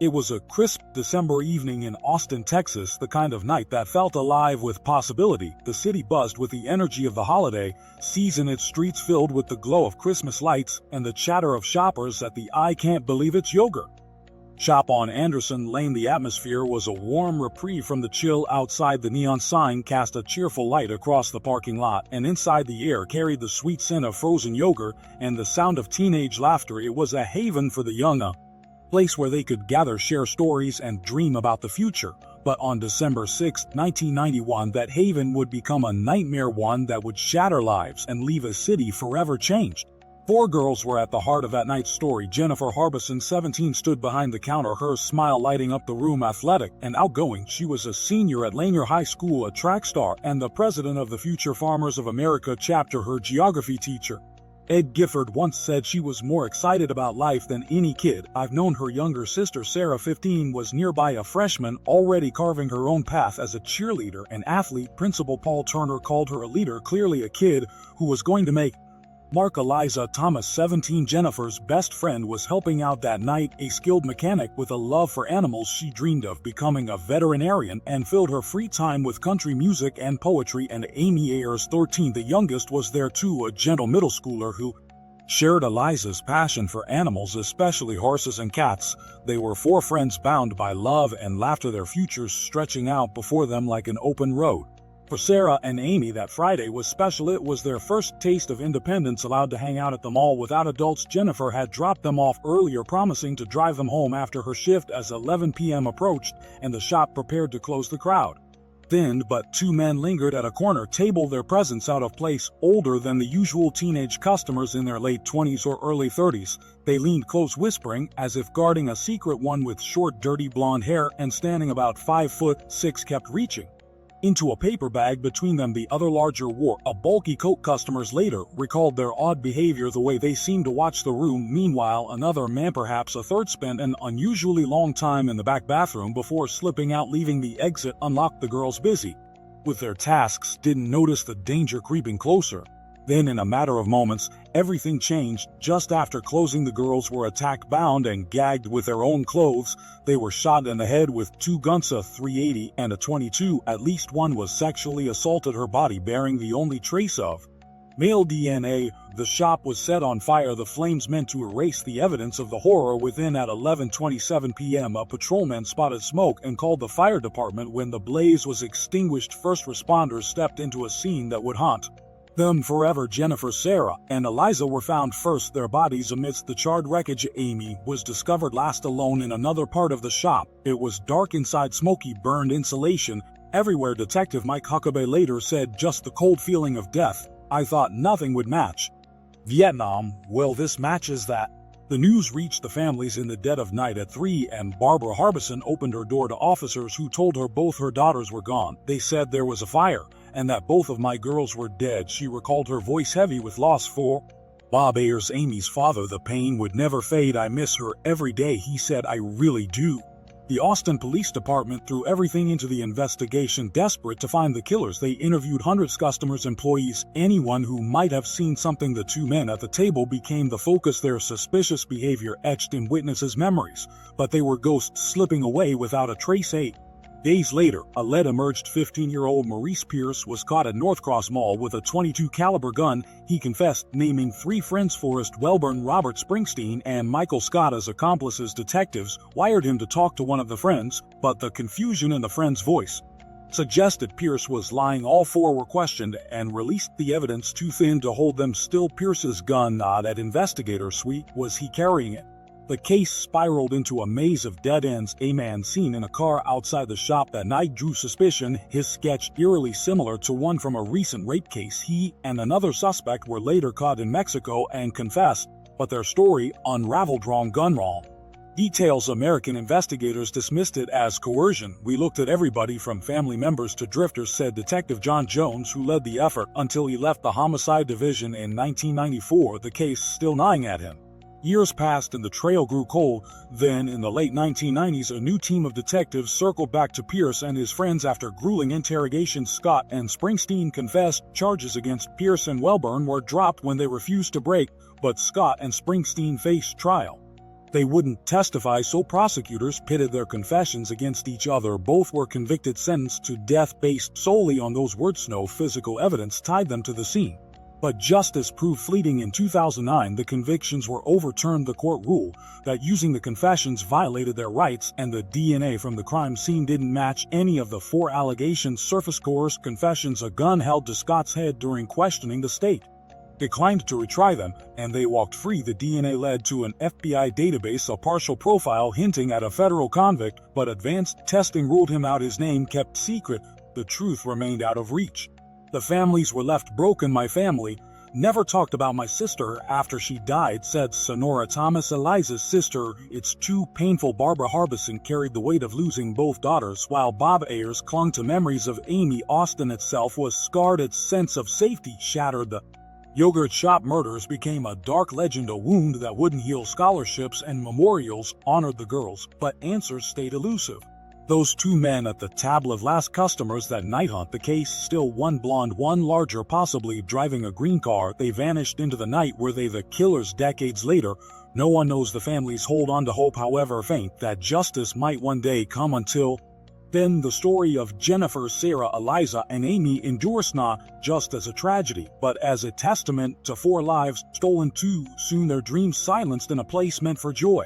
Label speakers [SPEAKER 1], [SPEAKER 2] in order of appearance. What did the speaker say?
[SPEAKER 1] It was a crisp December evening in Austin, Texas, the kind of night that felt alive with possibility. The city buzzed with the energy of the holiday season, its streets filled with the glow of Christmas lights and the chatter of shoppers at the I Can't Believe It's yogurt shop on Anderson Lane. The atmosphere was a warm reprieve from the chill outside. The neon sign cast a cheerful light across the parking lot, and inside the air carried the sweet scent of frozen yogurt and the sound of teenage laughter. It was a haven for the young, a place where they could gather, share stories, and dream about the future. But on December 6, 1991, that haven would become a nightmare, one that would shatter lives and leave a city forever changed. Four girls were at the heart of that night's story. Jennifer Harbison, 17, stood behind the counter, her smile lighting up the room. Athletic and outgoing, she was a senior at Lanier High School, a track star, and the president of the Future Farmers of America chapter. Her geography teacher, Ed Gifford, once said she was more excited about life than any kid I've known. Her younger sister, Sarah, 15, was nearby, a freshman, already carving her own path as a cheerleader and athlete. Principal Paul Turner called her a leader, clearly a kid who was going to make mark. Eliza Thomas, 17, Jennifer's best friend, was helping out that night, a skilled mechanic with a love for animals. She dreamed of becoming a veterinarian and filled her free time with country music and poetry. And Amy Ayers, 13, the youngest, was there too, a gentle middle schooler who shared Eliza's passion for animals, especially horses and cats. They were four friends bound by love and laughter, their futures stretching out before them like an open road. For Sarah and Amy, that Friday was special. It was their first taste of independence, allowed to hang out at the mall without adults. Jennifer had dropped them off earlier, promising to drive them home after her shift. As 11 p.m. approached and the shop prepared to close, the crowd thinned, but two men lingered at a corner table, their presence out of place. Older than the usual, teenage customers in their late 20s or early 30s. They leaned close, whispering, as if guarding a secret. One with short, dirty blonde hair and standing about 5'6" kept reaching into a paper bag between them. The other, larger, wore a bulky coat. Customers later recalled their odd behavior, the way they seemed to watch the room. Meanwhile, another man, perhaps a third, spent an unusually long time in the back bathroom before slipping out, leaving the exit unlocked. The girls, busy with their tasks, didn't notice the danger creeping closer. Then, in a matter of moments, everything changed. Just after closing, the girls were attacked, bound, and gagged with their own clothes. They were shot in the head with two guns, a .380 and a .22. At least one was sexually assaulted, her body bearing the only trace of male DNA. The shop was set on fire, the flames meant to erase the evidence of the horror within. At 11:27 p.m., a patrolman spotted smoke and called the fire department. When the blaze was extinguished, first responders stepped into a scene that would haunt them forever. Jennifer, Sarah, and Eliza were found first, their bodies amidst the charred wreckage. Amy was discovered last, alone in another part of the shop. It was dark inside, smoky, burned insulation everywhere. Detective Mike Huckabee later said, "Just the cold feeling of death. I thought nothing would match Vietnam. Well, this matches that." The news reached the families in the dead of night at 3, and Barbara Harbison opened her door to officers who told her both her daughters were gone. "They said there was a fire and that both of my girls were dead," she recalled, her voice heavy with loss. For Bob Ayers, Amy's father, the pain would never fade. "I miss her every day," he said. "I really do." The Austin Police Department threw everything into the investigation, desperate to find the killers. They interviewed hundreds, customers, employees, anyone who might have seen something. The two men at the table became the focus, their suspicious behavior etched in witnesses' memories. But they were ghosts, slipping away without a trace. 8 days later, a lead emerged. 15-year-old Maurice Pierce was caught at Northcross Mall with a .22 caliber gun. He confessed, naming 3 friends, Forrest Welburn, Robert Springsteen, and Michael Scott, as accomplices. Detectives wired him to talk to one of the friends, but the confusion in the friend's voice suggested Pierce was lying. All 4 were questioned and released, the evidence too thin to hold them still. Pierce's gun, not at investigator suite, was he carrying it? The case spiraled into a maze of dead ends. A man seen in a car outside the shop that night drew suspicion, his sketch eerily similar to one from a recent rape case. He and another suspect were later caught in Mexico and confessed, but their story unraveled. Wrong gun, wrong details. American investigators dismissed it as coercion. "We looked at everybody from family members to drifters," said Detective John Jones, who led the effort until he left the Homicide Division in 1994, the case still gnawing at him. Years passed and the trail grew cold. Then, in the late 1990s, a new team of detectives circled back to Pierce and his friends after grueling interrogations. Scott and Springsteen confessed. Charges against Pierce and Welburn were dropped when they refused to break, but Scott and Springsteen faced trial. They wouldn't testify, so prosecutors pitted their confessions against each other. Both were convicted, sentenced to death based solely on those words. No physical evidence tied them to the scene. But justice proved fleeting. In 2009, the convictions were overturned. The court ruled that using the confessions violated their rights, and the DNA from the crime scene didn't match any of the 4 allegations. Surface coerced confessions. A gun held to Scott's head during questioning. The state declined to retry them, and they walked free. The DNA led to an FBI database, a partial profile hinting at a federal convict, but advanced testing ruled him out. His name kept secret. The truth remained out of reach. The families were left broken. My family never talked about my sister after she died, said Sonora Thomas, Eliza's sister. It's too painful. Barbara Harbison carried the weight of losing both daughters, while Bob Ayers clung to memories of Amy. Austin itself was scarred. Its sense of safety shattered. The yogurt shop murders became a dark legend, a wound that wouldn't heal. Scholarships and memorials honored the girls, but answers stayed elusive. Those 2 men at the table of last customers that night. Hunt the case still, one blonde, one larger, possibly driving a green car. They vanished into the night. Were they the killers? Decades later, no one knows. The families hold on to hope, however faint, that justice might one day come. Until then, the story of Jennifer, Sarah, Eliza, and Amy endures, not just as a tragedy, but as a testament to 4 lives stolen too soon, their dreams silenced in a place meant for joy.